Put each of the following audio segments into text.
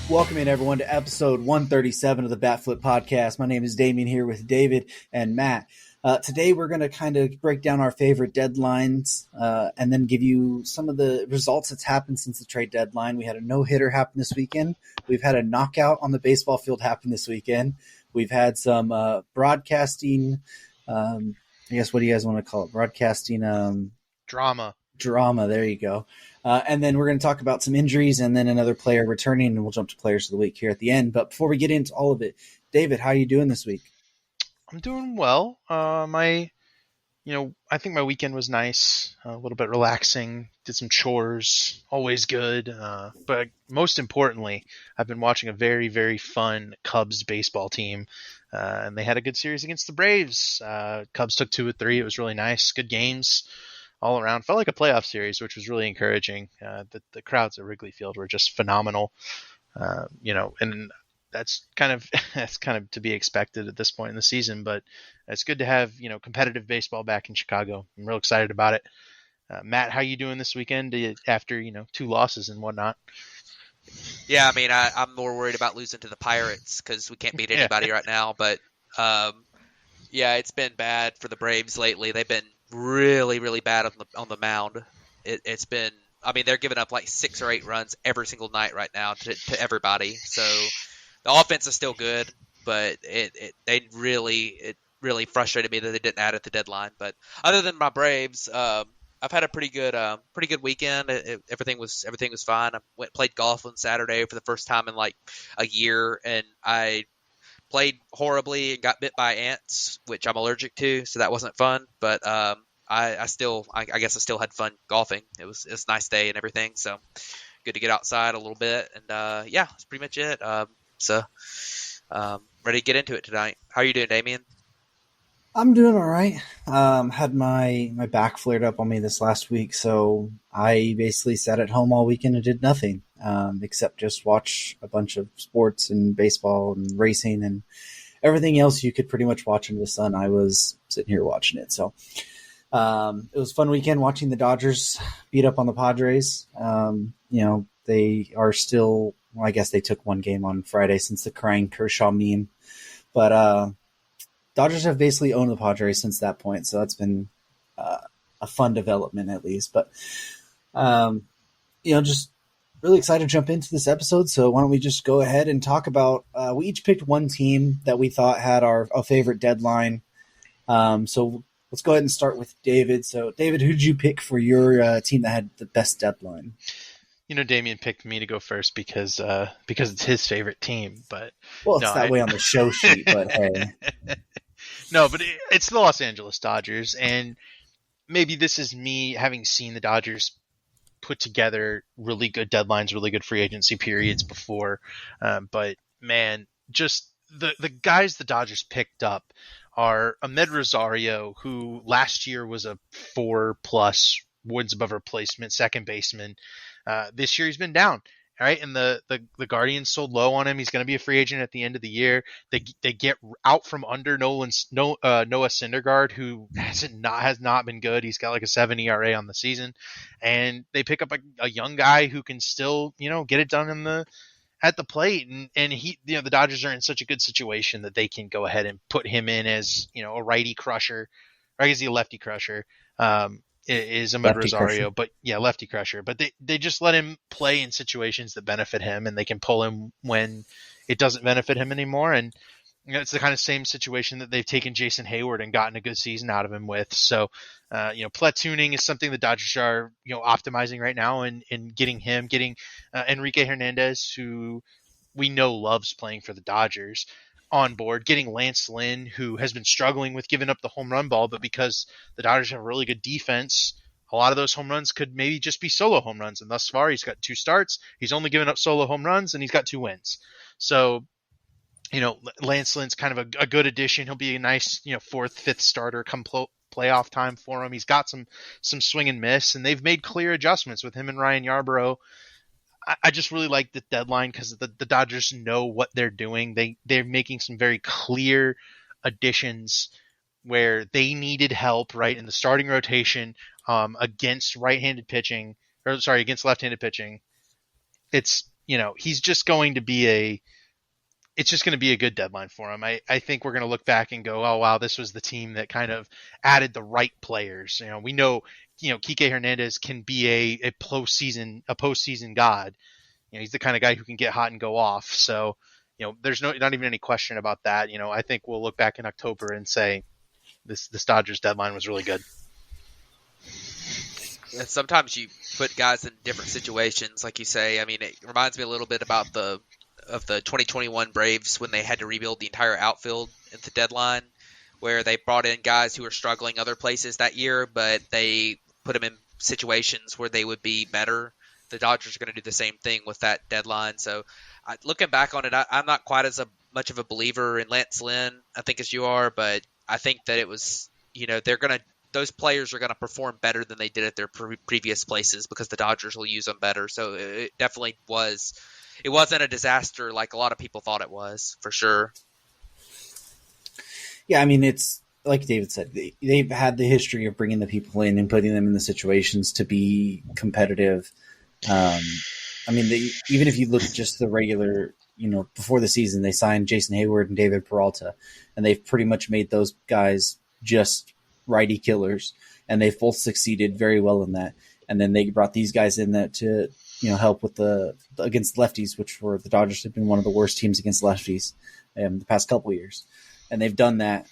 Welcome in, everyone, to episode 137 of the Bat Flip Podcast. My name is Damien here with David and Matt. Today, we're going to kind of break down our favorite deadlines and then give you some of the results that's happened since the trade deadline. We had a no-hitter happen this weekend. We've had a knockout on the baseball field happen this weekend. We've had some broadcasting, I guess, what do you guys want to call it? Broadcasting drama. There you go. And then we're going to talk about some injuries and then another player returning, and we'll jump to players of the week here at the end. But before we get into all of it, David, how are you doing this week? I'm doing well. I think my weekend was nice, a little bit relaxing, did some chores, always good. But most importantly, I've been watching a very, very fun Cubs baseball team. And they had a good series against the Braves. Cubs took 2 of 3. It was really nice. Good games all around. Felt like a playoff series, which was really encouraging. The crowds at Wrigley Field were just phenomenal. And that's kind of to be expected at this point in the season, but it's good to have, competitive baseball back in Chicago. I'm real excited about it. Matt, how you doing this weekend after, 2 losses and whatnot? Yeah, I mean, I'm more worried about losing to the Pirates because we can't beat anybody right now. But, it's been bad for the Braves lately. They've been really, really bad on the mound. It's been, I mean, they're giving up like 6 or 8 runs every single night right now to everybody. So the offense is still good, but it really frustrated me that they didn't add at the deadline. But other than my Braves, I've had a pretty good weekend. Everything was fine. I played golf on Saturday for the first time in like a year, and I played horribly and got bit by ants, which I'm allergic to, so that wasn't fun. But I guess I still had fun golfing. It was a nice day and everything, so good to get outside a little bit. And that's pretty much it. Ready to get into it tonight. How are you doing, Damien? I'm doing all right. Had my back flared up on me this last week, so I basically sat at home all weekend and did nothing except just watch a bunch of sports and baseball and racing and everything else you could pretty much watch under the sun. I was sitting here watching it. So it was a fun weekend watching the Dodgers beat up on the Padres. They are still, well, I guess they took 1 game on Friday since the crying Kershaw meme. But Dodgers have basically owned the Padres since that point, so that's been a fun development at least. But, just really excited to jump into this episode. So why don't we just go ahead and talk about we each picked one team that we thought had our favorite deadline. So let's go ahead and start with David. So, David, who did you pick for your team that had the best deadline? Damien picked me to go first because it's his favorite team. But it's that way on the show sheet. But hey. No, but it's the Los Angeles Dodgers, and maybe this is me having seen the Dodgers put together really good deadlines, really good free agency periods before. But man, just the guys the Dodgers picked up are Ahmed Rosario, who last year was a 4+ wins above replacement second baseman. This year he's been down. All right, and the Guardians sold low on him. He's going to be a free agent at the end of the year. They get out from under Noah Syndergaard, who has not been good. He's got like a 7 ERA on the season, and they pick up a young guy who can still get it done at the plate. And he the Dodgers are in such a good situation that they can go ahead and put him in as a righty crusher, or I guess he's a lefty crusher. Is Ahmed Rosario, but lefty crusher. But they just let him play in situations that benefit him, and they can pull him when it doesn't benefit him anymore. And it's the kind of same situation that they've taken Jason Hayward and gotten a good season out of him with. So, platooning is something the Dodgers are optimizing right now, and getting Enrique Hernandez, who we know loves playing for the Dodgers, on board, getting Lance Lynn, who has been struggling with giving up the home run ball, but because the Dodgers have a really good defense, a lot of those home runs could maybe just be solo home runs. And thus far, he's got 2 starts. He's only given up solo home runs, and he's got 2 wins. So, Lance Lynn's kind of a good addition. He'll be a nice, 4th, 5th starter come playoff time for him. He's got some swing and miss, and they've made clear adjustments with him and Ryan Yarbrough. I just really like the deadline because the Dodgers know what they're doing. They're making some very clear additions where they needed help, right, in the starting rotation against left-handed pitching. It's he's just going to be it's just going to be a good deadline for him. I think we're going to look back and go, oh, wow, this was the team that kind of added the right players. We know, Kike Hernandez can be a postseason god. He's the kind of guy who can get hot and go off. So, there's not even any question about that. I think we'll look back in October and say this Dodgers deadline was really good. Sometimes you put guys in different situations, like you say. I mean, it reminds me a little bit about the 2021 Braves when they had to rebuild the entire outfield at the deadline, where they brought in guys who were struggling other places that year, but they put them in situations where they would be better. The Dodgers are going to do the same thing with that deadline. So looking back on it, I'm not quite as much of a believer in Lance Lynn, I think, as you are, but I think that it was, those players are going to perform better than they did at their previous places because the Dodgers will use them better. So it definitely was. It wasn't a disaster like a lot of people thought it was, for sure. Yeah, I mean, it's like David said, they've had the history of bringing the people in and putting them in the situations to be competitive. I mean, even if you look at just the regular, before the season, they signed Jason Hayward and David Peralta, and they've pretty much made those guys just righty killers, and they've both succeeded very well in that. And then they brought these guys in that to help with against lefties, which were the Dodgers have been one of the worst teams against lefties the past couple of years, and they've done that.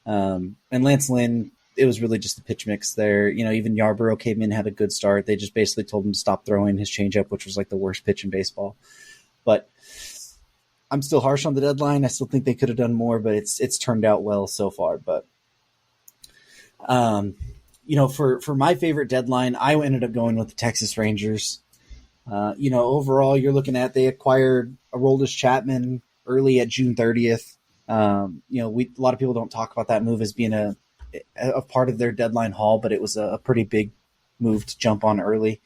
And Lance Lynn, it was really just the pitch mix there. Even Yarborough came in, had a good start. They just basically told him to stop throwing his changeup, which was like the worst pitch in baseball. But I'm still harsh on the deadline. I still think they could have done more, but it's turned out well so far. But for my favorite deadline, I ended up going with the Texas Rangers. Overall, you're looking at they acquired Aroldis Chapman early at June 30th. A lot of people don't talk about that move as being a part of their deadline haul, but it was a pretty big move to jump on early.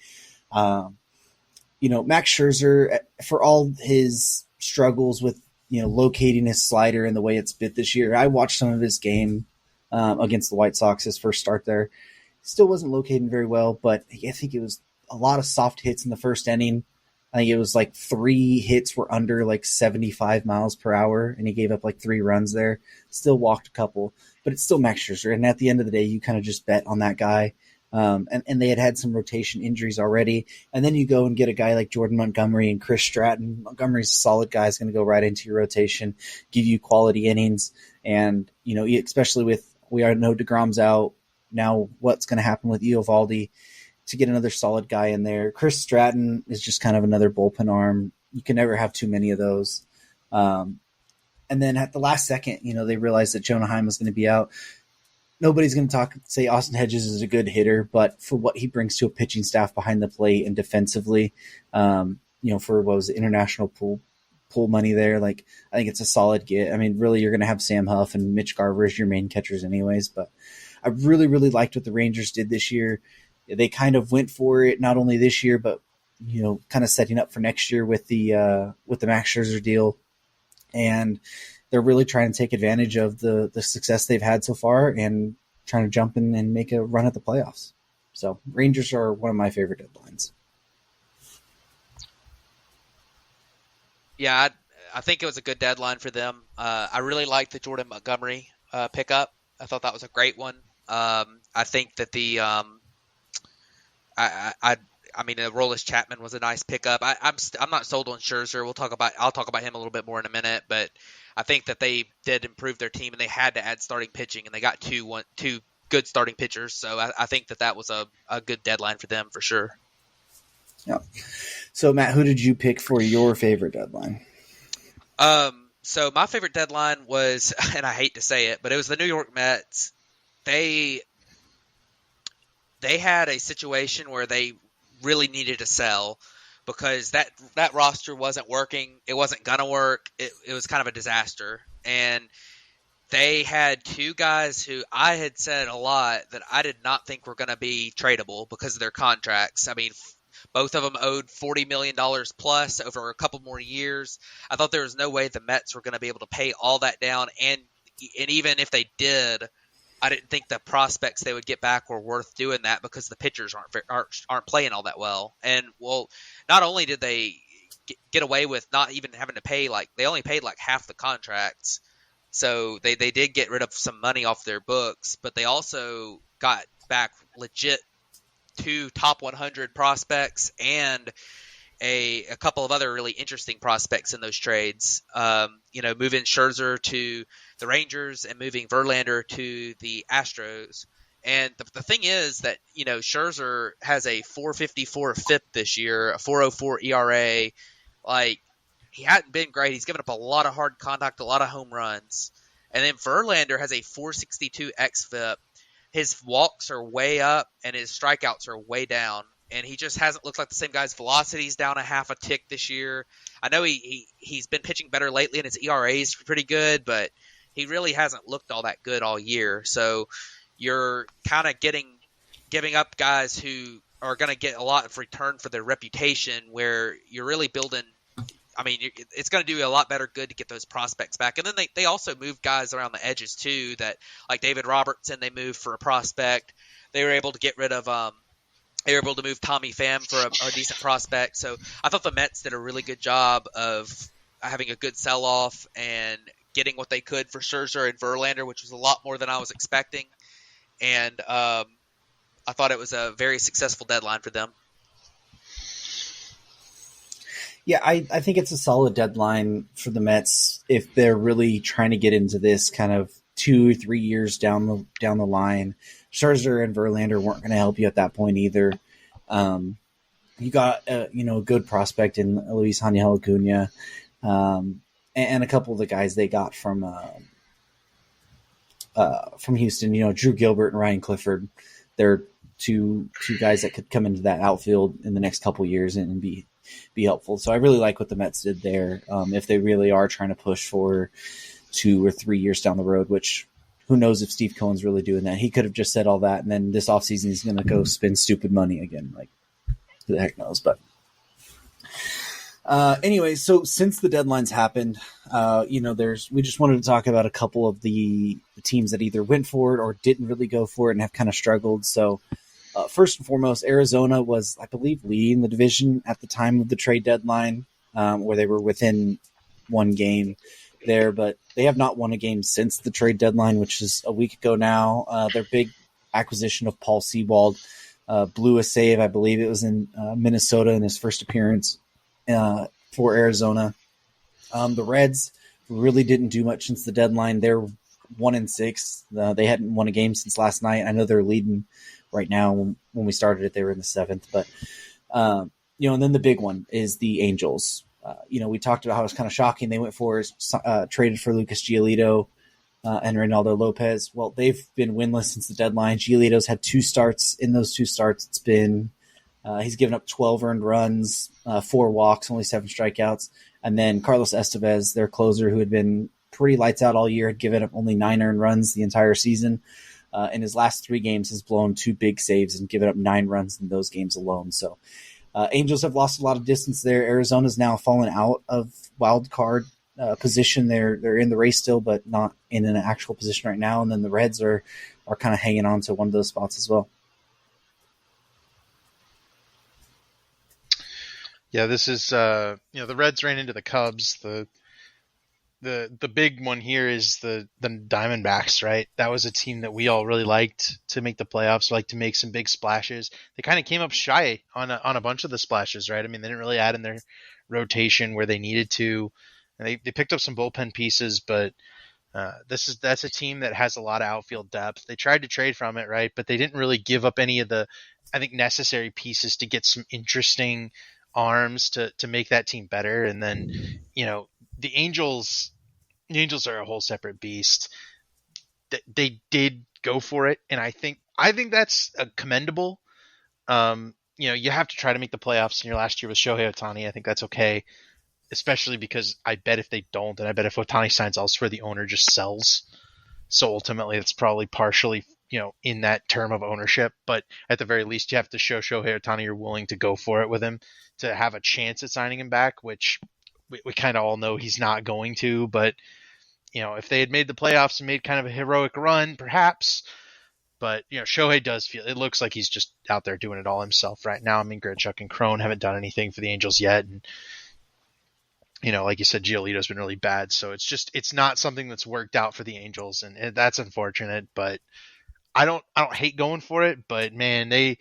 Max Scherzer, for all his struggles with locating his slider and the way it's bit this year, I watched some of his game against the White Sox, his first start there. Still wasn't locating very well, but I think it was a lot of soft hits in the first inning. I think it was like 3 hits were under like 75 miles per hour, and he gave up like 3 runs there. Still walked a couple, but it's still Max Scherzer. And at the end of the day, you kind of just bet on that guy. And they had some rotation injuries already. And then you go and get a guy like Jordan Montgomery and Chris Stratton. Montgomery's a solid guy. He's going to go right into your rotation, give you quality innings. And, especially with, we already know DeGrom's out. Now what's going to happen with Eovaldi? To get another solid guy in there. Chris Stratton is just kind of another bullpen arm. You can never have too many of those. And then at the last second, they realized that Jonah Heim was going to be out. Nobody's going to say Austin Hedges is a good hitter, but for what he brings to a pitching staff behind the plate and defensively, for what was the international pool money there, I think it's a solid get. I mean, really, you're going to have Sam Huff and Mitch Garver as your main catchers anyways, but I really, really liked what the Rangers did this year. They kind of went for it not only this year, but kind of setting up for next year with the Max Scherzer deal, and they're really trying to take advantage of the success they've had so far and trying to jump in and make a run at the playoffs. So Rangers are one of my favorite deadlines. Yeah, I think it was a good deadline for them. I really liked the Jordan Montgomery pickup. I thought that was a great one. I think that the I mean, Aroldis Chapman was a nice pickup. I'm not sold on Scherzer. I'll talk about him a little bit more in a minute, but I think that they did improve their team and they had to add starting pitching, and they got two good starting pitchers. So I think that was a good deadline for them for sure. Yeah. So Matt, who did you pick for your favorite deadline? So my favorite deadline was, and I hate to say it, but it was the New York Mets. They had a situation where they really needed to sell because that roster wasn't working. It wasn't going to work. It was kind of a disaster. And they had 2 guys who I had said a lot that I did not think were going to be tradable because of their contracts. I mean, both of them owed $40 million plus over a couple more years. I thought there was no way the Mets were going to be able to pay all that down. And even if they did, I didn't think the prospects they would get back were worth doing that because the pitchers aren't playing all that well. And well, not only did they get away with not even having to pay, like, they only paid like half the contracts. So they did get rid of some money off their books, but they also got back legit 2 top 100 prospects and a couple of other really interesting prospects in those trades. Moving Scherzer to the Rangers and moving Verlander to the Astros. And the thing is that, Scherzer has a 4.54 FIP this year, a 4.04 ERA. Like, he hadn't been great. He's given up a lot of hard contact, a lot of home runs. And then Verlander has a 4.62 xFIP. His walks are way up and his strikeouts are way down. And he just hasn't looked like the same guy. His velocity's down a half a tick this year. I know he's been pitching better lately and his ERA is pretty good, but he really hasn't looked all that good all year. So you're kind of giving up guys who are going to get a lot of return for their reputation, where you're really building. I mean, it's going to do a lot better good to get those prospects back. And then they also moved guys around the edges too, that like David Robertson, they moved for a prospect. They were able to get rid of they were able to move Tommy Pham for a decent prospect. So I thought the Mets did a really good job of having a good sell-off and getting what they could for Scherzer and Verlander, which was a lot more than I was expecting. And I thought it was a very successful deadline for them. Yeah, I think it's a solid deadline for the Mets if they're really trying to get into this kind of 2 or 3 years down the line. Scherzer and Verlander weren't going to help you at that point either. You got a good prospect in Luis Angel Acuna, and a couple of the guys they got from Houston. Drew Gilbert and Ryan Clifford. They're two guys that could come into that outfield in the next couple of years and be helpful. So I really like what the Mets did there. If they really are trying to push for 2 or 3 years down the road, which who knows if Steve Cohen's really doing that. He could have just said all that, and then this offseason he's going to go spend stupid money again. Like, who the heck knows? But anyway, so since the deadlines happened, we just wanted to talk about a couple of the teams that either went for it or didn't really go for it and have kind of struggled. So first and foremost, Arizona was, I believe, leading the division at the time of the trade deadline, where they were within one game there, but they have not won a game since the trade deadline, which is a week ago now. Their big acquisition of Paul Sewald blew a save. I believe it was in Minnesota in his first appearance for Arizona. The Reds really didn't do much since the deadline. They're 1-6. They hadn't won a game since last night. I know they're leading right now. When we started it, they were in the 7th, but and then the big one is the Angels. We talked about how it was kind of shocking. They went for traded for Lucas Giolito and Reynaldo Lopez. Well, they've been winless since the deadline. Giolito's had 2 starts. In those 2 starts, it's been he's given up 12 earned runs, 4 walks, only 7 strikeouts. And then Carlos Estevez, their closer, who had been pretty lights out all year, had given up only 9 earned runs the entire season. In his last 3 games, has blown 2 big saves and given up 9 runs in those games alone. So Angels have lost a lot of distance there. Arizona's now fallen out of wild card position. They're in the race still, but not in an actual position right now. And then the Reds are kind of hanging on to one of those spots as well. Yeah, this is the Reds ran into the Cubs. The big one here is the Diamondbacks, right? That was a team that we all really liked to make the playoffs, like to make some big splashes. They kind of came up shy on a bunch of the splashes, right? I mean, they didn't really add in their rotation where they needed to. And they picked up some bullpen pieces, but that's a team that has a lot of outfield depth. They tried to trade from it, right? But they didn't really give up any of the, I think, necessary pieces to get some interesting arms to make that team better. And then, the Angels are a whole separate beast. They did go for it, and I think that's commendable. You have to try to make the playoffs in your last year with Shohei Ohtani. I think that's okay, especially because I bet if they don't, and I bet if Ohtani signs elsewhere, the owner just sells. So ultimately, it's probably partially, in that term of ownership. But at the very least, you have to show Shohei Ohtani you're willing to go for it with him to have a chance at signing him back, which we kind of all know he's not going to. But, if they had made the playoffs and made kind of a heroic run, perhaps. But, Shohei does it looks like he's just out there doing it all himself right now. I mean, Grichuk and Crone haven't done anything for the Angels yet. And like you said, Giolito's been really bad. So it's not something that's worked out for the Angels, and that's unfortunate. But I don't hate going for it. But man, they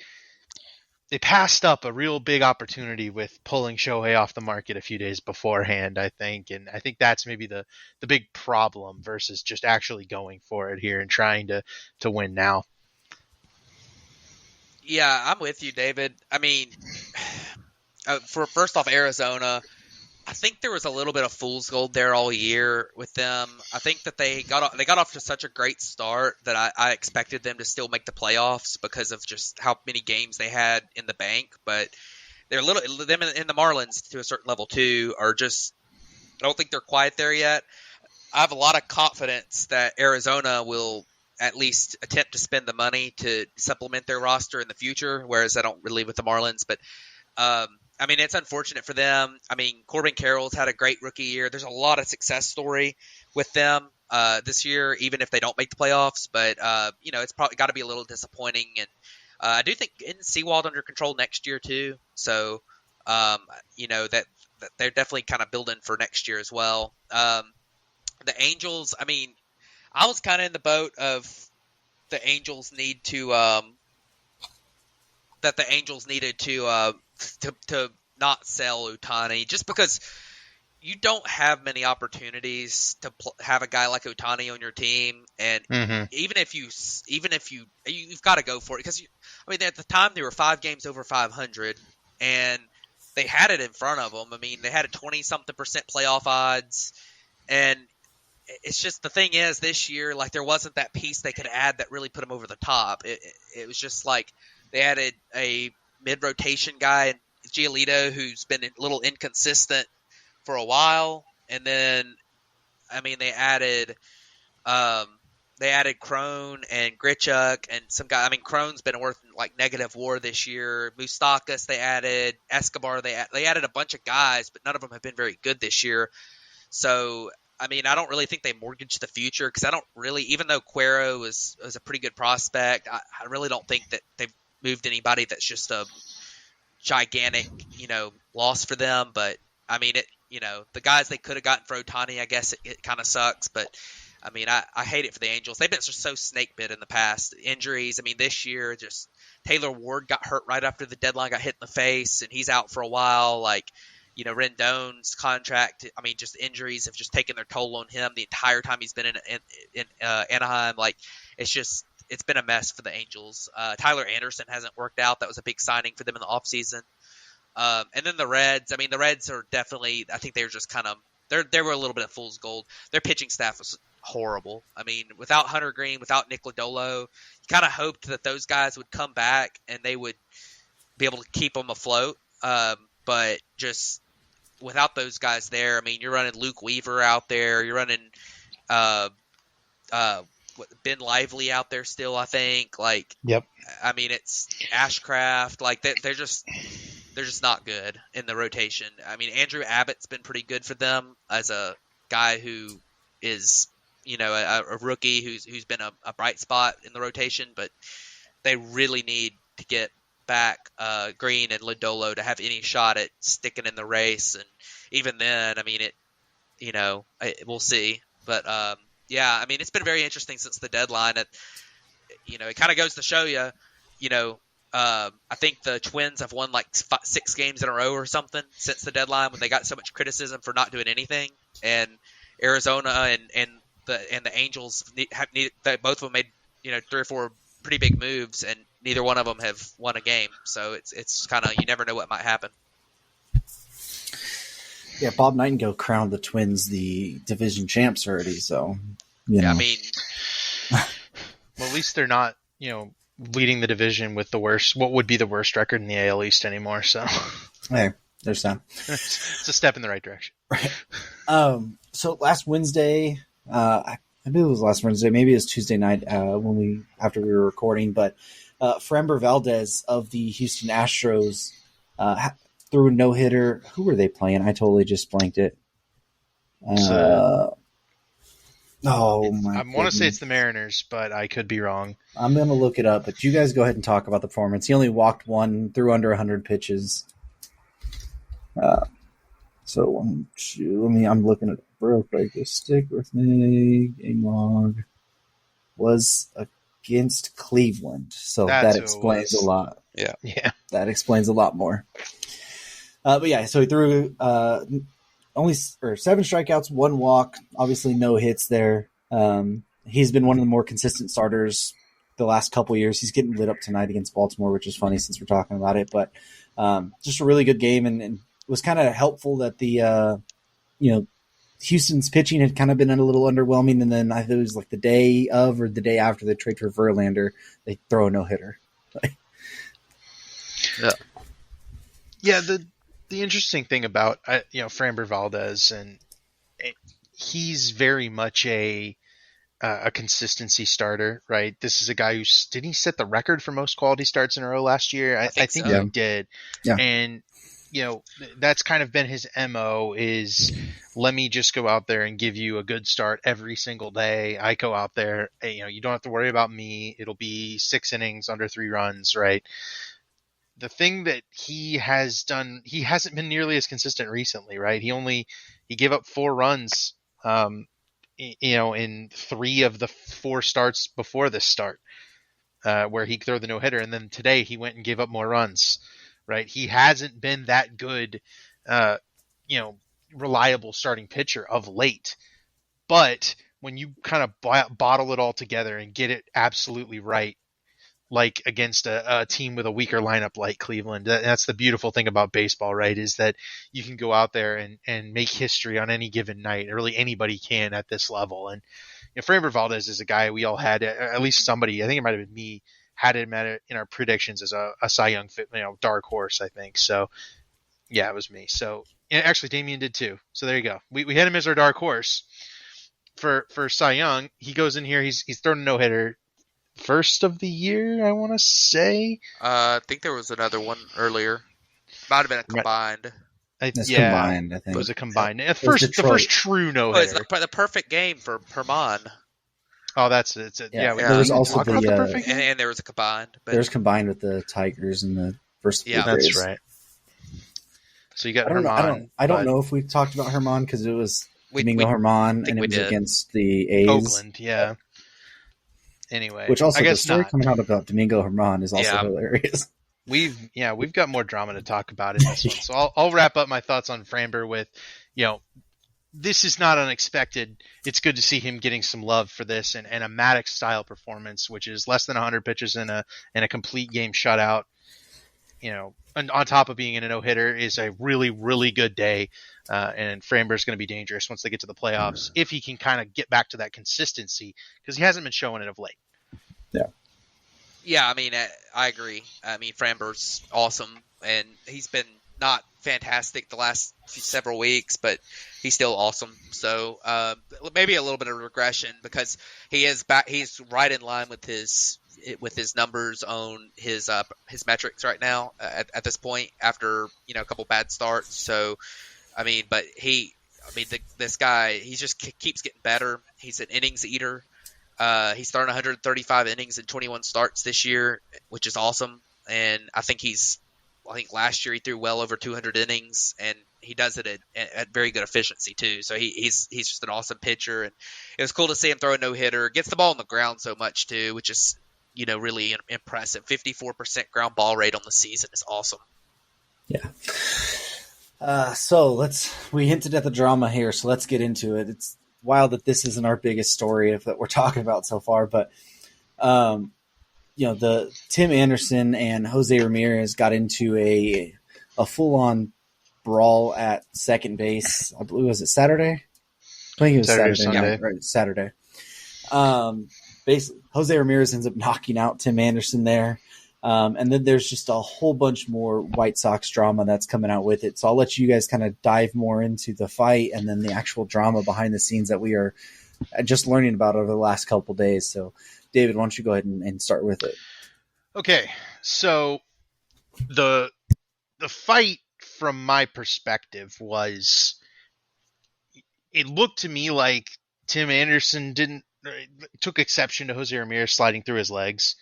passed up a real big opportunity with pulling Shohei off the market a few days beforehand, I think. And I think that's maybe the big problem versus just actually going for it here and trying to win now. Yeah, I'm with you, David. I mean, for first off, Arizona, I think there was a little bit of fool's gold there all year with them. I think that they got off to such a great start that I expected them to still make the playoffs because of just how many games they had in the bank. But they're them and the Marlins to a certain level too are just, I don't think they're quite there yet. I have a lot of confidence that Arizona will at least attempt to spend the money to supplement their roster in the future, whereas I don't really with the Marlins. But I mean, it's unfortunate for them. I mean, Corbin Carroll's had a great rookie year. There's a lot of success story with them this year, even if they don't make the playoffs. But, it's probably got to be a little disappointing. And I do think in Seawald under control next year, too. So, that they're definitely kind of building for next year as well. The Angels, I mean, I was kind of in the boat of the Angels needed to not sell Ohtani just because you don't have many opportunities to have a guy like Ohtani on your team, and even if you've got to go for it because at the time they were 5 games over 500 and they had it in front of them. I mean, they had a 20-something% playoff odds, and it's just the thing is this year, like there wasn't that piece they could add that really put them over the top. It was just like they added a mid-rotation guy, Giolito, who's been a little inconsistent for a while, and then they added Crone and Grichuk and some guy. I mean, Crone's been worth like negative WAR this year. Moustakas they added, Escobar they added a bunch of guys, but none of them have been very good this year. So I don't really think they mortgaged the future because I don't really, even though Cuero was a pretty good prospect, I really don't think that they've moved anybody that's just a gigantic, loss for them. But the guys they could have gotten for Ohtani, I guess it kind of sucks. But I hate it for the Angels. They've been so snake bit in the past. Injuries. This year, just Taylor Ward got hurt right after the deadline, got hit in the face, and he's out for a while. Like, Rendon's contract. Just injuries have just taken their toll on him the entire time he's been in Anaheim. Like, it's been a mess for the Angels. Tyler Anderson hasn't worked out. That was a big signing for them in the offseason. And then the Reds. The Reds are definitely. I think they were just kind of. They were a little bit of fool's gold. Their pitching staff was horrible. Without Hunter Green, without Nick Lodolo, you kind of hoped that those guys would come back and they would be able to keep them afloat. But just without those guys there, you're running Luke Weaver out there. You're running Ben Lively out there still, I think. Like, yep. It's Ashcraft. Like, they're just not good in the rotation. Andrew Abbott's been pretty good for them as a guy who is, a rookie who's been a bright spot in the rotation, but they really need to get back Green and Lodolo to have any shot at sticking in the race. And even then, we'll see. But it's been very interesting since the deadline. It kind of goes to show you, I think the Twins have won like 6 games in a row or something since the deadline when they got so much criticism for not doing anything. And Arizona and the Angels both of them made 3 or 4 pretty big moves, and neither one of them have won a game. So it's kind of, you never know what might happen. Yeah, Bob Nightingale crowned the Twins the division champs already. So well, at least they're not leading the division with what would be the worst record in the AL East anymore. So hey, there's that. It's a step in the right direction. Right. So last Wednesday, I believe it was last Wednesday, maybe it was Tuesday night after we were recording, but Framber Valdez of the Houston Astros threw a no-hitter. Who were they playing? I totally just blanked it. I want to say it's the Mariners, but I could be wrong. I'm going to look it up, but you guys go ahead and talk about the performance. He only walked 1, threw under 100 pitches. So 1, 2. I'm looking at it real quick. Just stick with me. Game log was against Cleveland, so that That's who it explains a was. lot. Yeah. That explains a lot more. But yeah, so he threw only 7 strikeouts, 1 walk. Obviously, no hits there. He's been one of the more consistent starters the last couple years. He's getting lit up tonight against Baltimore, which is funny since we're talking about it. But just a really good game, and it was kind of helpful that the Houston's pitching had kind of been a little underwhelming, and then I think it was like the day of or the day after the trade for Verlander, they throw a no hitter. Yeah, the interesting thing about Framber Valdez, and he's very much a consistency starter, right? This is a guy who didn't he set the record for most quality starts in a row last year? I think so. he did. Yeah. And that's kind of been his MO is let me just go out there and give you a good start every single day. I go out there, you don't have to worry about me. It'll be 6 innings under 3 runs, right? The thing that he has done, he hasn't been nearly as consistent recently, right? He gave up 4 runs, in 3 of the 4 starts before this start, where he threw the no hitter, and then today he went and gave up more runs, right? He hasn't been that good, reliable starting pitcher of late, but when you kind of bottle it all together and get it absolutely right, like against a team with a weaker lineup like Cleveland. That's the beautiful thing about baseball, right? Is that you can go out there and make history on any given night. Really anybody can at this level. And Framber Valdez is a guy we all had, at least somebody, I think it might have been me, had him in our predictions as a Cy Young dark horse, I think. So yeah, it was me. So actually Damien did too. So there you go. We had him as our dark horse for Cy Young. He goes in here, he's thrown a no-hitter. First of the year, I want to say. I think there was another one earlier. Might have been a combined. Combined, I think. It was a combined. The Detroit. first true no-hitter. It's the perfect game for Herman. Oh, that's it. Yeah, there was also the perfect game. And there was a combined. But there's combined with the Tigers and the first. Yeah, that's right. So you got Herman. I don't know if we talked about Herman because it was Domingo Herman, and it was against the A's. Oakland, yeah. Anyway, which also I guess the story not. coming out about Domingo Herman is also hilarious. We've got more drama to talk about in this one, so I'll wrap up my thoughts on Framber with, this is not unexpected. It's good to see him getting some love for this and a Maddox style performance, which is less than 100 pitches in a complete game shutout. And on top of being in a no hitter is a really, really good day. And Framber's going to be dangerous once they get to the playoffs if he can kind of get back to that consistency because he hasn't been showing it of late. Yeah. Yeah, I mean, I agree. I mean, Framber's awesome, and he's been not fantastic the last several weeks, but he's still awesome. So maybe a little bit of regression because he is back. He's right in line with his numbers on his metrics right now at this point after a couple bad starts. So I mean, but this guy, he just keeps getting better. He's an innings eater. He's thrown 135 innings in 21 starts this year, which is awesome. And I think last year he threw well over 200 innings, and he does it at very good efficiency too. So he's just an awesome pitcher, and it was cool to see him throw a no hitter. Gets the ball on the ground so much too, which is really impressive. 54% ground ball rate on the season is awesome. Yeah. So we hinted at the drama here, so let's get into it. It's wild that this isn't our biggest story that we're talking about so far, but the Tim Anderson and Jose Ramirez got into a full-on brawl at second base. I believe, was it Saturday? I think it was Saturday. Sunday. Right, Saturday. Basically, Jose Ramirez ends up knocking out Tim Anderson there. And then there's just a whole bunch more White Sox drama that's coming out with it. So I'll let you guys kind of dive more into the fight and then the actual drama behind the scenes that we are just learning about over the last couple of days. So, David, why don't you go ahead and start with it? Okay, so the fight from my perspective was, it looked to me like Tim Anderson took exception to Jose Ramirez sliding through his legs,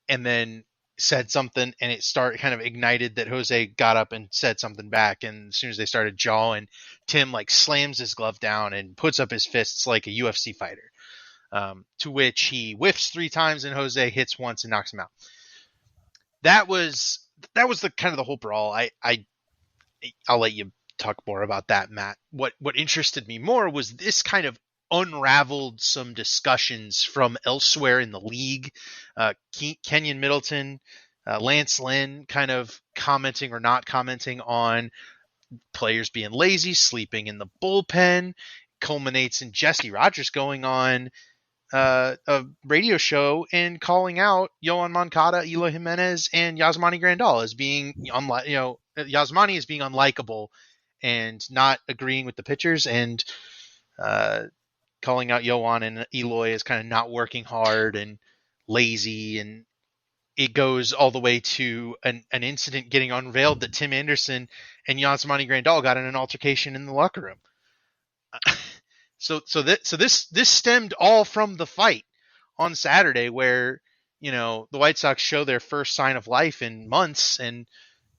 and then said something, and it kind of ignited that Jose got up and said something back. And as soon as they started jawing, Tim like slams his glove down and puts up his fists like a UFC fighter. To which he whiffs 3 times and Jose hits once and knocks him out. That was the kind of the whole brawl. I'll let you talk more about that, Matt. What interested me more was this kind of unraveled some discussions from elsewhere in the league. Kenyon Middleton, Lance Lynn kind of commenting or not commenting on players being lazy, sleeping in the bullpen, culminates in Jesse Rogers going on a radio show and calling out Yohan Moncada, Eloy Jimenez, and Yasmani Grandal as being Yasmani as being unlikable and not agreeing with the pitchers, and calling out Yohan and Eloy as kind of not working hard and lazy. And it goes all the way to an incident getting unveiled that Tim Anderson and Yasmani Grandal got in an altercation in the locker room. So this stemmed all from the fight on Saturday, where the White Sox show their first sign of life in months, and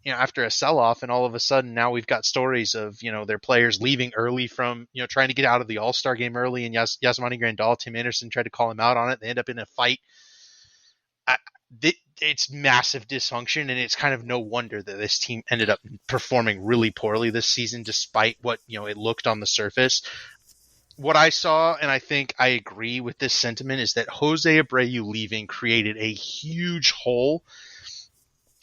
after a sell-off, and all of a sudden now we've got stories of their players leaving early from trying to get out of the All-Star game early, and Yasmani Grandal, Tim Anderson tried to call him out on it. They end up in a fight. It's massive dysfunction, and it's kind of no wonder that this team ended up performing really poorly this season, despite what it looked on the surface. What I saw, and I think I agree with this sentiment, is that Jose Abreu leaving created a huge hole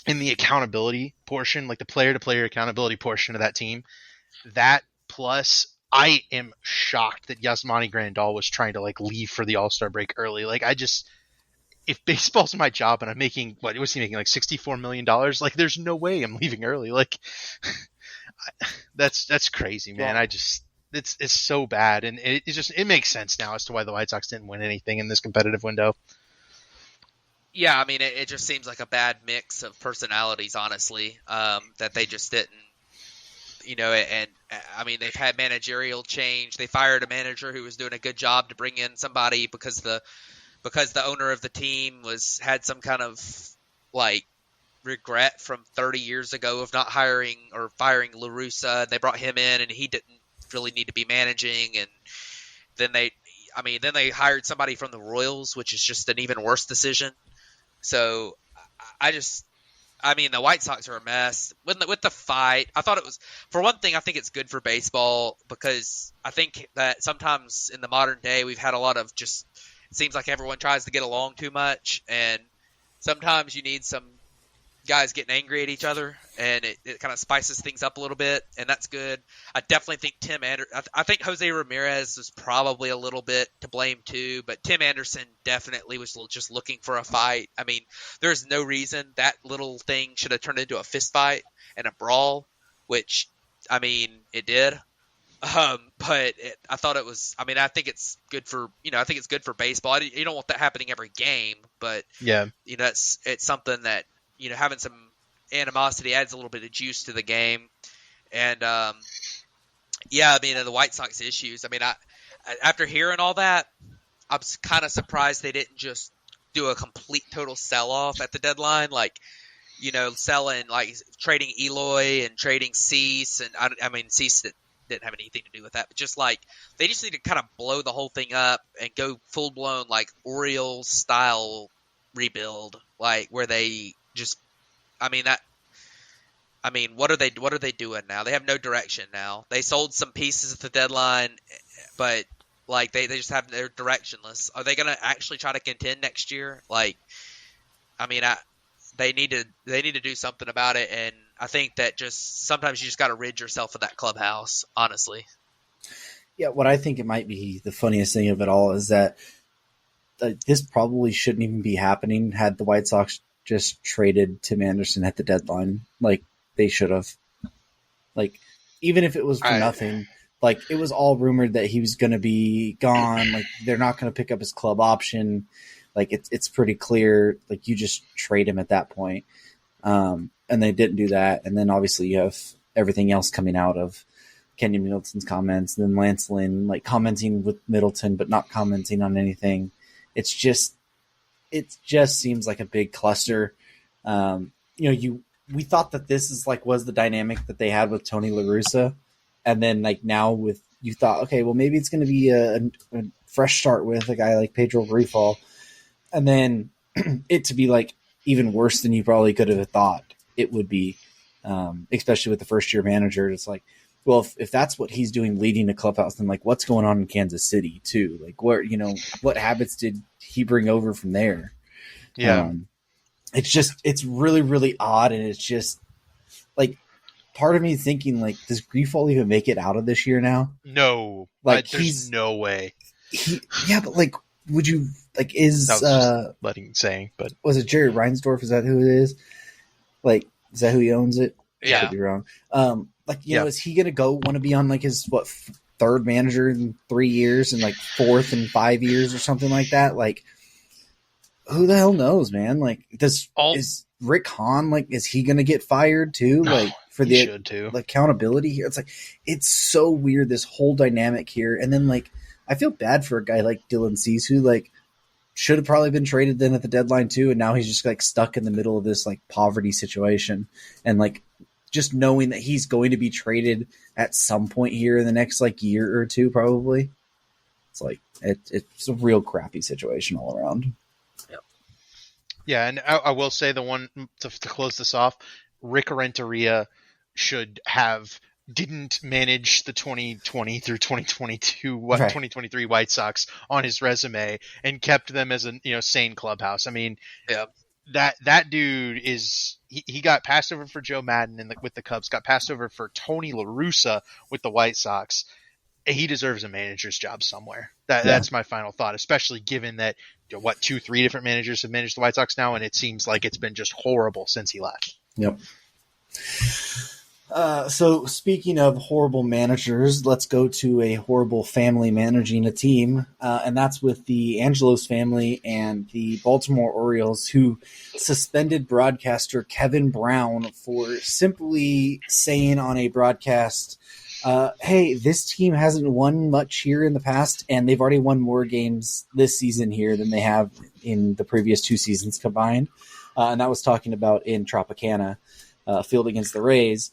in the accountability portion, like the player-to-player accountability portion of that team. That plus, I am shocked that Yasmani Grandal was trying to leave for the All-Star break early. If baseball's my job and I'm making, what was he making, $64 million? There's no way I'm leaving early. That's crazy, man. Yeah. It's so bad, and it makes sense now as to why the White Sox didn't win anything in this competitive window. Yeah, I mean, it just seems like a bad mix of personalities, honestly, that they just didn't, and I mean, they've had managerial change. They fired a manager who was doing a good job to bring in somebody because the owner of the team had some kind of regret from 30 years ago of not hiring or firing La Russa. They brought him in, and he didn't really need to be managing, and then they hired somebody from the Royals, which is just an even worse decision. So the White Sox are a mess with the fight. I thought it was, for one thing, I think it's good for baseball, because I think that sometimes in the modern day we've had a lot of it seems like everyone tries to get along too much, and sometimes you need some guys getting angry at each other, and it kind of spices things up a little bit, and that's good. I definitely think I think Jose Ramirez was probably a little bit to blame too, but Tim Anderson definitely was just looking for a fight. I mean, there's no reason that little thing should have turned into a fist fight and a brawl, which, I mean, it did. But I thought it was. I mean, I think it's good for I think it's good for baseball. You don't want that happening every game, but yeah, it's something that having some animosity adds a little bit of juice to the game. And I mean, the White Sox issues. I mean, after hearing all that, I was kind of surprised they didn't just do a complete total sell off at the deadline, selling trading Eloy and trading Cease, and I mean Cease didn't have anything to do with that, but they just need to kind of blow the whole thing up and go full blown Orioles style rebuild, where they just, what are they doing now? They have no direction now. They sold some pieces at the deadline, but they just they're directionless. Are they going to actually try to contend next year? They need to do something about it, and I think that just sometimes you just got to rid yourself of that clubhouse, honestly. Yeah, what I think it might be the funniest thing of it all is that this probably shouldn't even be happening had the White Sox just traded Tim Anderson at the deadline. They should have. Even if it was for nothing, it was all rumored that he was going to be gone. They're not going to pick up his club option. It's pretty clear. You just trade him at that point. And they didn't do that. And then obviously you have everything else coming out of Kenyon Middleton's comments, and then Lance Lynn commenting with Middleton but not commenting on anything. It just seems like a big cluster. We thought that this is like was the dynamic that they had with Tony La Russa, and then like now with you thought, okay, well maybe it's going to be a fresh start with a guy like Pedro Grifol, and then it to be like even worse than you probably could have thought it would be, especially with the first year manager. It's like, well, if that's what he's doing leading the clubhouse, then like what's going on in Kansas City too? Like what habits did he bring over from there? Yeah. It's really, really odd. And it's just like part of me thinking like, does Grifol even make it out of this year now? No, like there's no way. But like, would you like saying, but was it Jerry Reinsdorf? Is that who it is? Like, is that who he owns it? Yeah. I could be wrong. Is he going to want to be on like his third manager in 3 years and like fourth in 5 years or something like that? Like, who the hell knows, man? Like, is Rick Hahn, like, is he going to get fired too? No, like for the accountability here? It's like, it's so weird, this whole dynamic here. And then like, I feel bad for a guy like Dylan Cease who like should have probably been traded then at the deadline too. And now he's just like stuck in the middle of this like poverty situation. And like, just knowing that he's going to be traded at some point here in the next like year or two, probably. It's like, it's a real crappy situation all around. Yeah, and I will say the one to close this off, Rick Renteria didn't manage the 2020 through 2022 2023 White Sox on his resume and kept them as a sane clubhouse. I mean, that dude is he got passed over for Joe Madden with the Cubs, got passed over for Tony La Russa with the White Sox. He deserves a manager's job somewhere. That's my final thought, especially given that 2-3 different managers have managed the White Sox now, and it seems like it's been just horrible since he left. Yep. So speaking of horrible managers, let's go to a horrible family managing a team, and that's with the Angelos family and the Baltimore Orioles, who suspended broadcaster Kevin Brown for simply saying on a broadcast, hey, this team hasn't won much here in the past, and they've already won more games this season here than they have in the previous 2 seasons combined. And that was talking about in Tropicana, field against the Rays.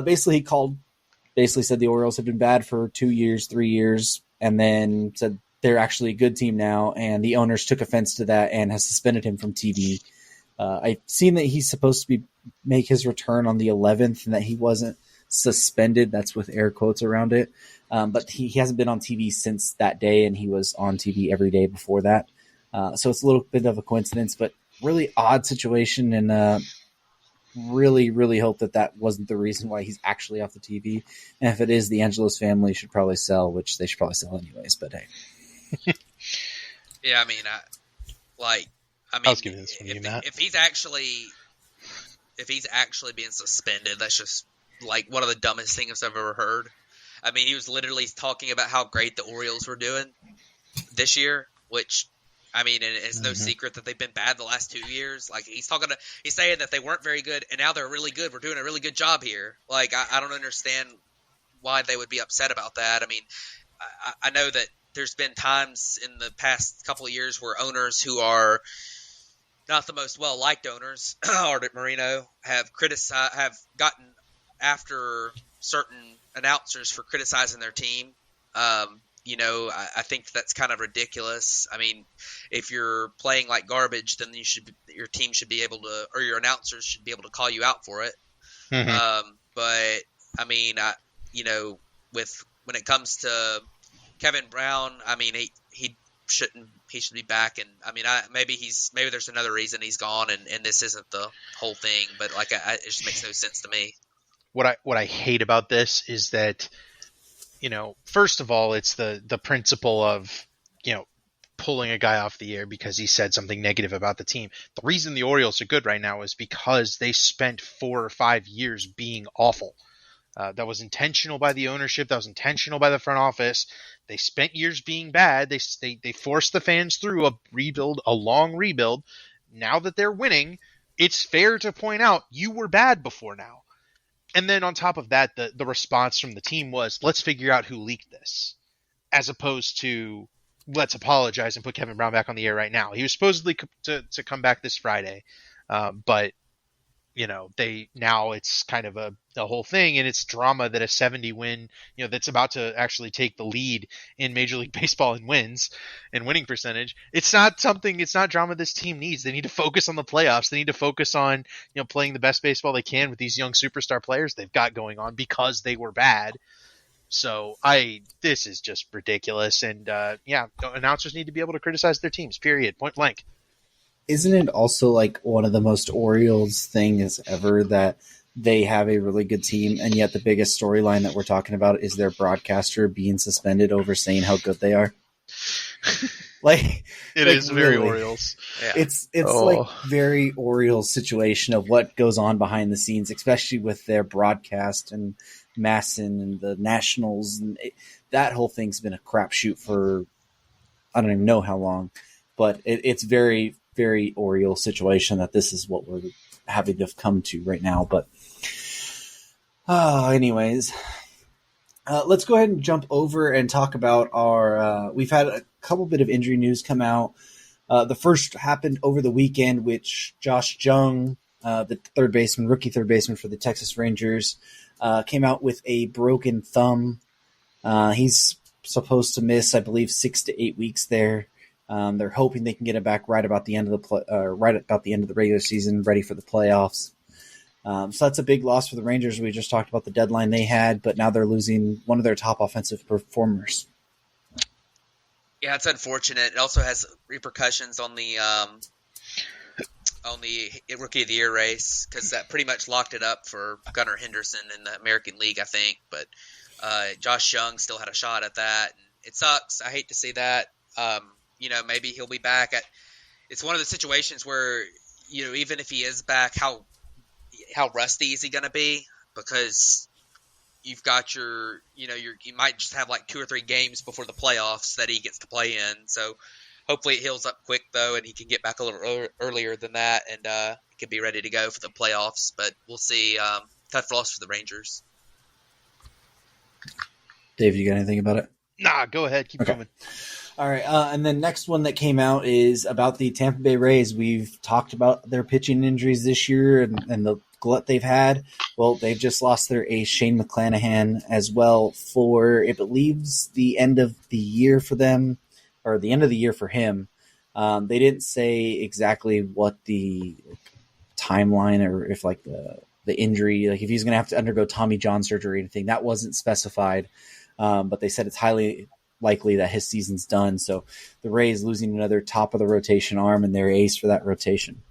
Basically said the Orioles have been bad for 2 years, 3 years, and then said they're actually a good team now, and the owners took offense to that and has suspended him from TV. I've seen that he's supposed to make his return on the 11th and that he wasn't suspended. That's with air quotes around it. But he hasn't been on TV since that day, and he was on TV every day before that. So it's a little bit of a coincidence, but really odd situation, and really, really hope that wasn't the reason why he's actually off the TV. And if it is, the Angelos family should probably sell, which they should probably sell anyways, but hey. Yeah, I mean, I was giving this one to you, Matt. If he's actually being suspended, that's just like one of the dumbest things I've ever heard. I mean, he was literally talking about how great the Orioles were doing this year, which, I mean, and it's no secret that they've been bad the last 2 years. Like, he's saying that they weren't very good, and now they're really good. We're doing a really good job here. Like, I don't understand why they would be upset about that. I mean, I know that there's been times in the past couple of years where owners who are not the most well-liked owners, Art Marino, have gotten after certain announcers for criticizing their team. I think that's kind of ridiculous. I mean, if you're playing like garbage, then your team should be able to, or your announcers should be able to call you out for it. Mm-hmm. But I mean, when it comes to Kevin Brown, I mean, he should be back, and I mean, maybe there's another reason he's gone, and this isn't the whole thing. But like, it just makes no sense to me. What I hate about this is that, first of all, it's the principle of, pulling a guy off the air because he said something negative about the team. The reason the Orioles are good right now is because they spent 4 or 5 years being awful. That was intentional by the ownership. That was intentional by the front office. They spent years being bad. They forced the fans through a long rebuild. Now that they're winning, it's fair to point out you were bad before now. And then on top of that, the response from the team was, let's figure out who leaked this, as opposed to let's apologize and put Kevin Brown back on the air right now. He was supposedly to come back this Friday, but it's kind of a whole thing, and it's drama that a 70 win, that's about to actually take the lead in Major League Baseball in wins and winning percentage. It's not drama this team needs. They need to focus on the playoffs. They need to focus on, playing the best baseball they can with these young superstar players they've got going on because they were bad. So this is just ridiculous. And announcers need to be able to criticize their teams, period, point blank. Isn't it also like one of the most Orioles things ever that they have a really good team, and yet the biggest storyline that we're talking about is their broadcaster being suspended over saying how good they are? It is very Orioles. Yeah. It's like very Orioles situation of what goes on behind the scenes, especially with their broadcast and MASN and the Nationals, and that whole thing's been a crapshoot for I don't even know how long, but it's very, very Orioles situation that this is what we're having to come to right now. But anyways, let's go ahead and jump over and talk about our we've had a couple bit of injury news come out. The first happened over the weekend, which Josh Jung, the rookie third baseman for the Texas Rangers, came out with a broken thumb. He's supposed to miss, I believe, 6 to 8 weeks there. They're hoping they can get it back right about the end of the regular season, ready for the playoffs. So that's a big loss for the Rangers. We just talked about the deadline they had, but now they're losing one of their top offensive performers. Yeah, it's unfortunate. It also has repercussions on the Rookie of the Year race, because that pretty much locked it up for Gunnar Henderson in the American League, I think. But Josh Young still had a shot at that. And it sucks. I hate to see that. Maybe he'll be back. It's one of the situations where, even if he is back, how rusty is he going to be? Because you've got you might just have like 2 or 3 games before the playoffs that he gets to play in. So hopefully it heals up quick, though, and he can get back a little earlier than that, and he can be ready to go for the playoffs. But we'll see. Tough loss for the Rangers. Dave, you got anything about it? Nah, go ahead. Keep coming. All right, and then next one that came out is about the Tampa Bay Rays. We've talked about their pitching injuries this year and the glut they've had. Well, they've just lost their ace, Shane McClanahan, as well for, it believes, the end of the year for them, or the end of the year for him. They didn't say exactly what the timeline, or if like the injury, like if he's going to have to undergo Tommy John surgery or anything, that wasn't specified. But they said it's highly likely that his season's done. So the Rays losing another top of the rotation arm and their ace for that rotation.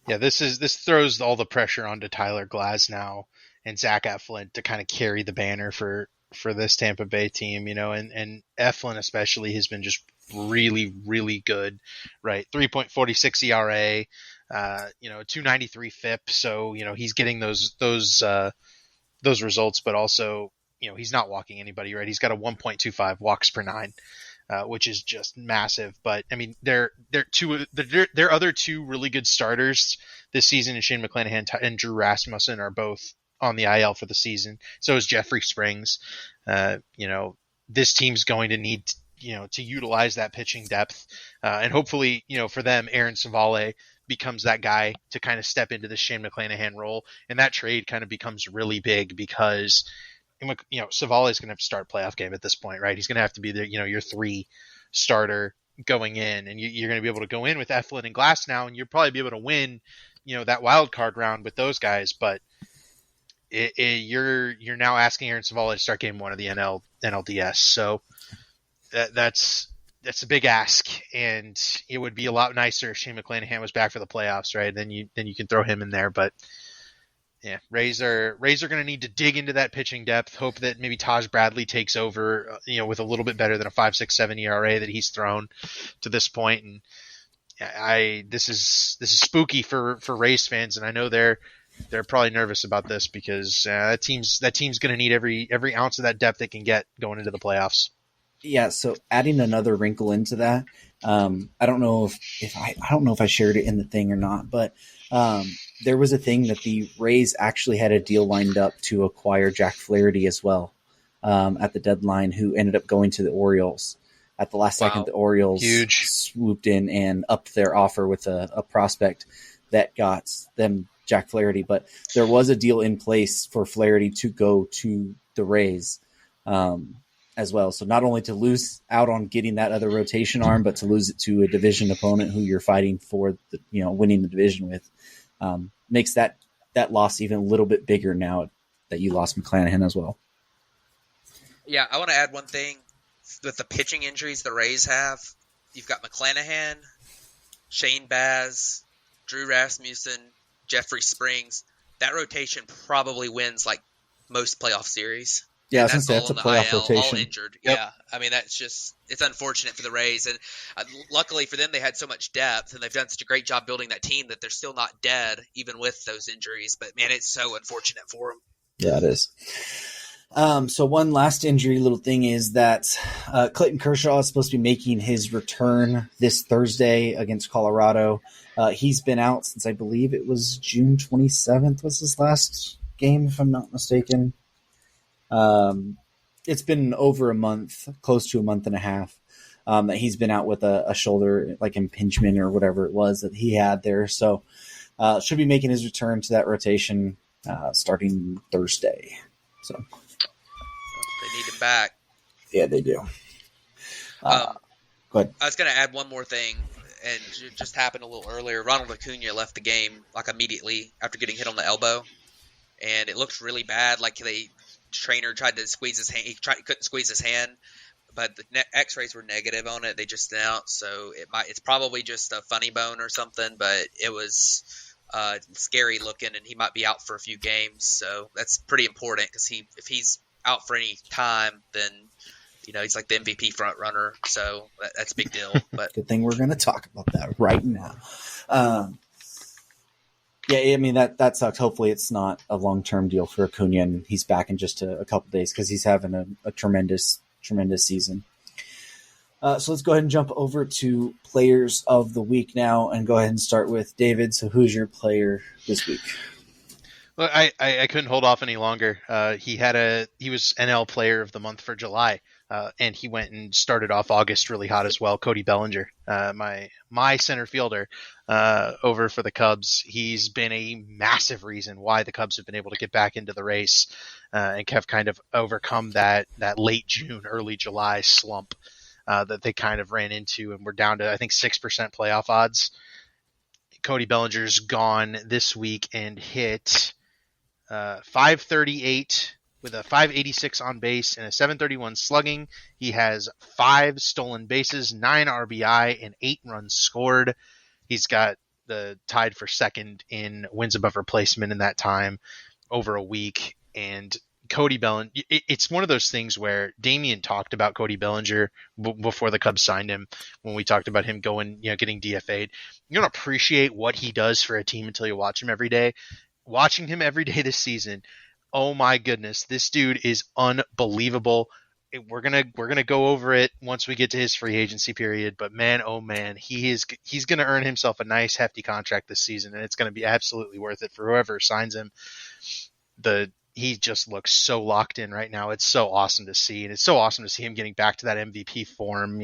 Yeah, this throws all the pressure onto Tyler Glasnow and Zach Eflin to kind of carry the banner for this Tampa Bay team, and Eflin especially has been just really, really good, right? 3.46 ERA, 293 FIP. So, he's getting those results, but also, he's not walking anybody, right? He's got a 1.25 walks per 9, which is just massive. But I mean, their other 2 really good starters this season, and Shane McClanahan and Drew Rasmussen, are both on the IL for the season. So is Jeffrey Springs. This team's going to need to utilize that pitching depth, and hopefully, for them, Aaron Savale becomes that guy to kind of step into the Shane McClanahan role, and that trade kind of becomes really big because Savale is going to have to start a playoff game at this point, right? He's going to have to be your 3 starter going in, and you're going to be able to go in with Eflin and Glasnow, and you'll probably be able to win, that wild card round with those guys. But you're now asking Aaron Savale to start game 1 of the NLDS, so that's a big ask, and it would be a lot nicer if Shane McClanahan was back for the playoffs, right? Then you can throw him in there, but. Yeah, Rays are going to need to dig into that pitching depth. Hope that maybe Taj Bradley takes over, with a little bit better than a 5.67 ERA that he's thrown to this point. And this is spooky for Rays fans, and I know they're probably nervous about this because that team's going to need every ounce of that depth they can get going into the playoffs. Yeah, so adding another wrinkle into that, I don't know if I shared it in the thing or not, but there was a thing that the Rays actually had a deal lined up to acquire Jack Flaherty as well at the deadline, who ended up going to the Orioles. At the last second, the Orioles swooped in and upped their offer with a prospect that got them Jack Flaherty, but there was a deal in place for Flaherty to go to the Rays as well. So not only to lose out on getting that other rotation arm, but to lose it to a division opponent who you're fighting for, winning the division with, makes that loss even a little bit bigger now that you lost McClanahan as well. Yeah, I want to add one thing. With the pitching injuries the Rays have, you've got McClanahan, Shane Baz, Drew Rasmussen, Jeffrey Springs. That rotation probably wins like most playoff series. Yeah, and that's a playoff rotation. all injured. Yep. Yeah, I mean it's unfortunate for the Rays, and luckily for them they had so much depth, and they've done such a great job building that team that they're still not dead even with those injuries. But man, it's so unfortunate for them. Yeah, it is. So one last injury little thing is that Clayton Kershaw is supposed to be making his return this Thursday against Colorado. He's been out since I believe it was June 27th was his last game, if I'm not mistaken. It's been over a month, close to a month and a half, that he's been out with a shoulder like impingement or whatever it was that he had there. So should be making his return to that rotation starting Thursday. So they need him back. Yeah, they do. Go ahead. I was going to add one more thing, and it just happened a little earlier. Ronald Acuna left the game like immediately after getting hit on the elbow, and it looked really bad. Like the trainer tried to squeeze his hand. He couldn't squeeze his hand, but the X-rays were negative on it. They just announced, so it's probably just a funny bone or something. But it was scary looking, and he might be out for a few games. So that's pretty important because if he's out for any time, then he's like the MVP front runner. So that's a big deal. But good thing we're going to talk about that right now. Yeah, I mean, that sucks. Hopefully it's not a long-term deal for Acuna, and he's back in just a couple days because he's having a tremendous, tremendous season. So let's go ahead and jump over to players of the week now and go ahead and start with David. So who's your player this week? Well, I couldn't hold off any longer. He was NL Player of the Month for July, and he went and started off August really hot as well. Cody Bellinger, my center fielder over for the Cubs. He's been a massive reason why the Cubs have been able to get back into the race and have kind of overcome that late June, early July slump that they kind of ran into, and we're down to I think 6% playoff odds. Cody Bellinger's gone this week and hit 538 with a 586 on base and a 731 slugging. He has 5 stolen bases, 9 RBI, and 8 runs scored. He's got the tied for second in wins above replacement in that time over a week. And Cody Bellinger, it's one of those things where Damian talked about Cody Bellinger before the Cubs signed him. When we talked about him getting DFA'd, you don't appreciate what he does for a team until you watch him every day. Watching him every day this season, oh my goodness, this dude is unbelievable. We're gonna go over it once we get to his free agency period, but man, oh man, he's gonna earn himself a nice hefty contract this season, and it's gonna be absolutely worth it for whoever signs him. He just looks so locked in right now. It's so awesome to see, and it's so awesome to see him getting back to that MVP form.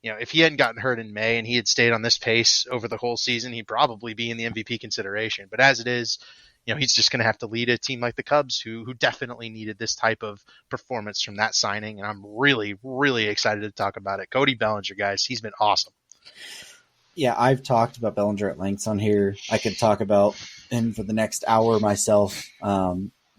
If he hadn't gotten hurt in May and he had stayed on this pace over the whole season, he'd probably be in the MVP consideration. But as it is, he's just going to have to lead a team like the Cubs, who definitely needed this type of performance from that signing. And I'm really, really excited to talk about it. Cody Bellinger, guys, he's been awesome. Yeah, I've talked about Bellinger at length on here. I could talk about him for the next hour myself,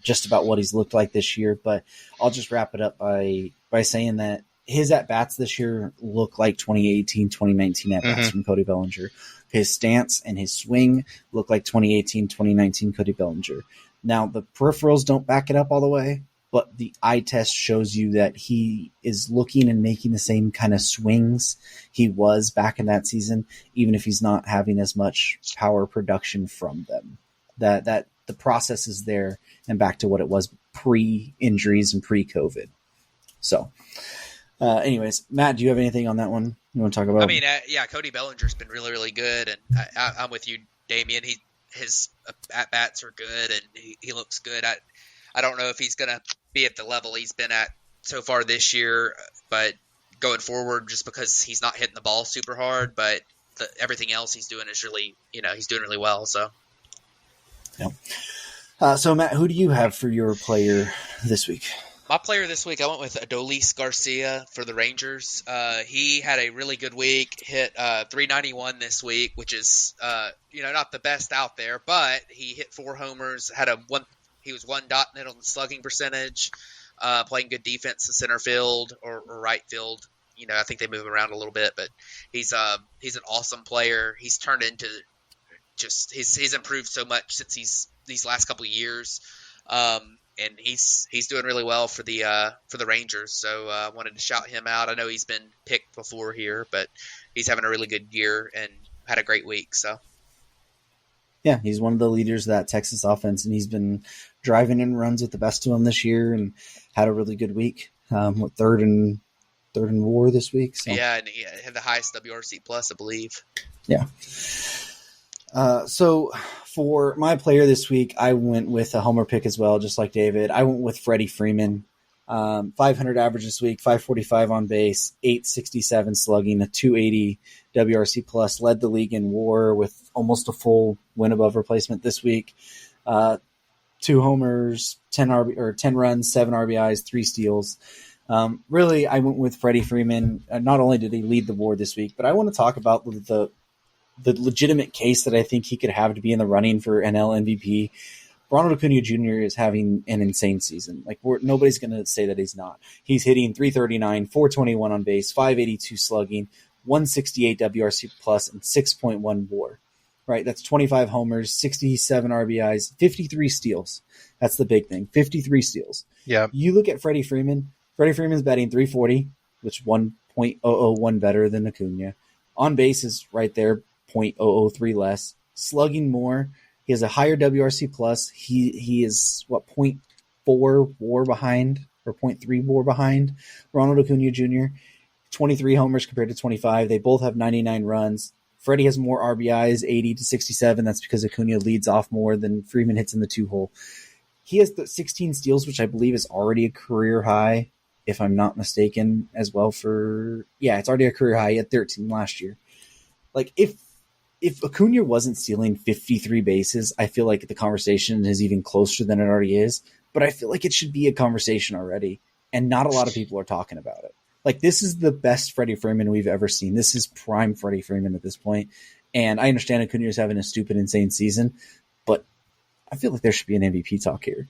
just about what he's looked like this year. But I'll just wrap it up by saying that his at-bats this year look like 2018, 2019 at-bats from Cody Bellinger. His stance and his swing look like 2018, 2019 Cody Bellinger. Now, the peripherals don't back it up all the way, but the eye test shows you that he is looking and making the same kind of swings he was back in that season, even if he's not having as much power production from them. That the process is there and back to what it was pre-injuries and pre-COVID. So, anyways, Matt, do you have anything on that one you want to talk about? I mean, Cody Bellinger's been really, really good, and I'm with you, Damian. His at-bats are good, and he looks good. I don't know if he's going to be at the level he's been at so far this year, but going forward, just because he's not hitting the ball super hard, but everything else he's doing is really, he's doing really well. So, Yeah. So, Matt, who do you have for your player this week? My player this week, I went with Adolis Garcia for the Rangers. He had a really good week, hit 391 this week, which is not the best out there, but he hit 4 homers, had a one. He was 1.net on the slugging percentage, playing good defense in center field or right field. I think they move him around a little bit, but he's an awesome player. He's turned into he's improved so much since these last couple of years. And he's doing really well for the Rangers. So I wanted to shout him out. I know he's been picked before here, but he's having a really good year and had a great week. So yeah, he's one of the leaders of that Texas offense, and he's been driving in runs with the best of them this year, and had a really good week. With third in WAR this week. So. Yeah, and he had the highest WRC plus, I believe. Yeah. So for my player this week, I went with a homer pick as well, just like David. I went with Freddie Freeman. 500 average this week, 545 on base, 867 slugging, a 280 WRC plus, led the league in WAR with almost a full win above replacement this week. 2 homers, 10 runs, 7 RBIs, 3 steals. Really, I went with Freddie Freeman. Not only did he lead the WAR this week, but I want to talk about the legitimate case that I think he could have to be in the running for NL MVP. Ronald Acuna Jr. is having an insane season. Like, nobody's going to say that he's not. He's hitting 339, 421 on base, 582 slugging, 168 WRC plus, and 6.1 WAR. Right, that's 25 homers, 67 RBIs, 53 steals. That's the big thing, 53 steals. Yeah. You look at Freddie Freeman. Freddie Freeman's batting 340, which 1.001 better than Acuna. On base is right there, 0.003 less. Slugging more. He has a higher WRC plus. He is, 0.4 WAR behind, or 0.3 WAR behind Ronald Acuna Jr. 23 homers compared to 25. They both have 99 runs. Freddie has more RBIs, 80 to 67. That's because Acuna leads off more than Freeman hits in the 2-hole. He has 16 steals, which I believe is already a career high, if I'm not mistaken, as well it's already a career high. He had 13 last year. Like, if Acuna wasn't stealing 53 bases, I feel like the conversation is even closer than it already is. But I feel like it should be a conversation already, and not a lot of people are talking about it. Like, this is the best Freddie Freeman we've ever seen. This is prime Freddie Freeman at this point. And I understand Acuna is having a stupid, insane season, but I feel like there should be an MVP talk here.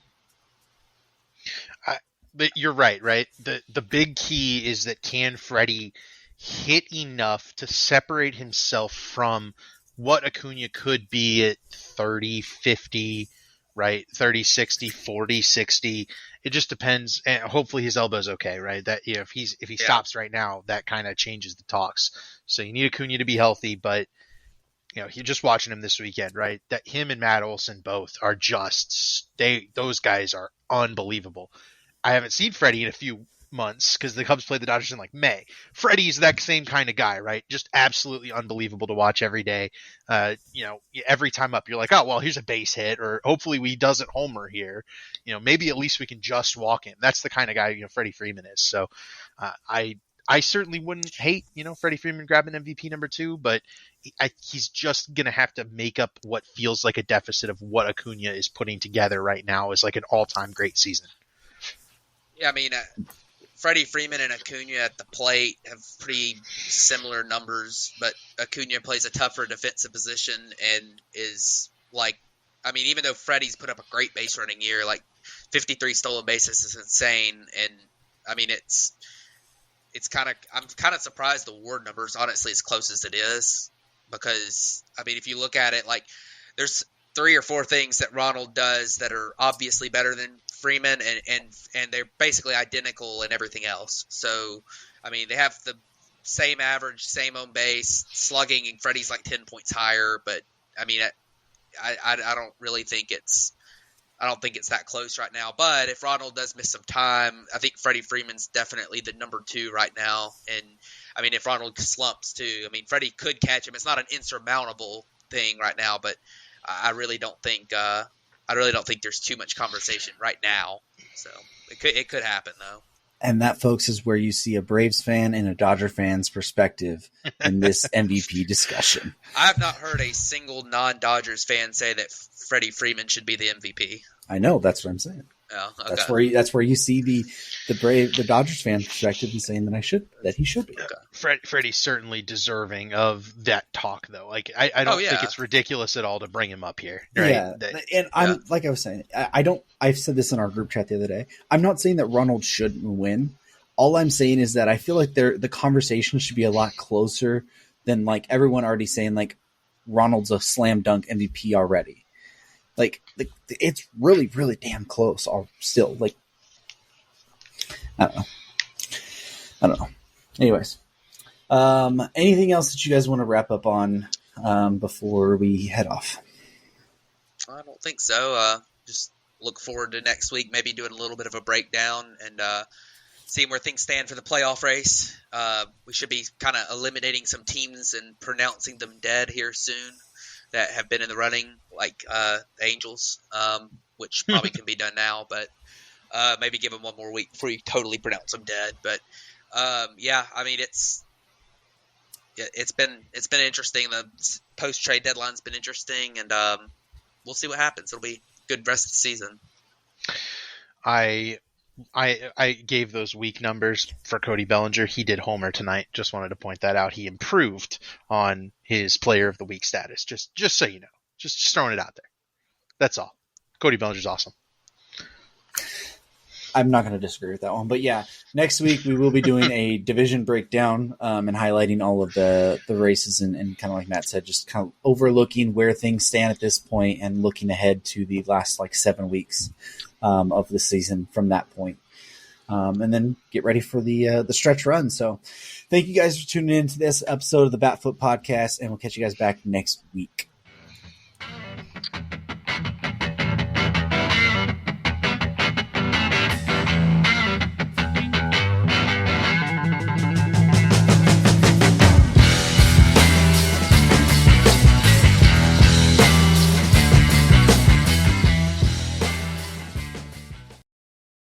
But you're right? The big key is that can Freddie hit enough to separate himself from what Acuna could be at 30, 50, right? 30, 60, 40, 60. It just depends. And hopefully his elbow's okay, right? That, if he stops right now, that kind of changes the talks. So you need Acuna to be healthy, but you're just watching him this weekend, right? That him and Matt Olson both are those guys are unbelievable. I haven't seen Freddie in a few months because the Cubs played the Dodgers in May. Freddie's that same kind of guy, right? Just absolutely unbelievable to watch every day. Every time up, you're like, oh, well, here's a base hit, or hopefully he doesn't homer here. Maybe at least we can just walk him. That's the kind of guy, Freddie Freeman is. So I certainly wouldn't hate, Freddie Freeman grabbing MVP number 2, but he's just going to have to make up what feels like a deficit of what Acuna is putting together right now is like an all-time great season. Yeah, I mean, Freddie Freeman and Acuna at the plate have pretty similar numbers, but Acuna plays a tougher defensive position and is even though Freddie's put up a great base running year, 53 stolen bases is insane. And I mean, I'm kind of surprised the WAR numbers, honestly, as close as it is, because I mean, if you look at it, there's 3 or 4 things that Ronald does that are obviously better than Freeman, and they're basically identical in everything else. So, I mean, they have the same average, same on base, slugging, and Freddie's 10 points higher. But I mean, I don't really think it's that close right now. But if Ronald does miss some time, I think Freddie Freeman's definitely the number 2 right now. And I mean, if Ronald slumps too, I mean, Freddie could catch him. It's not an insurmountable thing right now, but I really don't think there's too much conversation right now. So it could happen though. And that, folks, is where you see a Braves fan and a Dodger fan's perspective in this MVP discussion. I have not heard a single non-Dodgers fan say that Freddie Freeman should be the MVP. I know, that's what I'm saying. Oh, okay. That's where you see the Dodgers fan perspective and saying that he should be. Okay. Freddie's certainly deserving of that talk, though. Like I don't think it's ridiculous at all to bring him up here. Right? Yeah, and I'm like I was saying, I've said this in our group chat the other day. I'm not saying that Ronald shouldn't win. All I'm saying is that I feel like the conversation should be a lot closer than like everyone already saying like Ronald's a slam dunk MVP already. Like it's really, really damn close. Still, like I don't know. Anyways, anything else that you guys want to wrap up on before we head off? I don't think so. Just look forward to next week, maybe doing a little bit of a breakdown and seeing where things stand for the playoff race. We should be kind of eliminating some teams and pronouncing them dead here soon that have been in the running, like the Angels, which probably can be done now, but maybe give them one more week before you totally pronounce them dead. But yeah, I mean it's been interesting. The post trade deadline's been interesting, and we'll see what happens. It'll be a good rest of the season. I gave those weak numbers for Cody Bellinger. He did homer tonight. Just wanted to point that out. He improved on his player of the week status. Just so you know. Just throwing it out there. That's all. Cody Bellinger's awesome. I'm not going to disagree with that one. But yeah, next week we will be doing a division breakdown and highlighting all of the races and kind of like Matt said, just kind of overlooking where things stand at this point and looking ahead to the last like 7 weeks of the season from that point. And then get ready for the stretch run. So thank you guys for tuning in to this episode of the Batfoot Podcast, and we'll catch you guys back next week.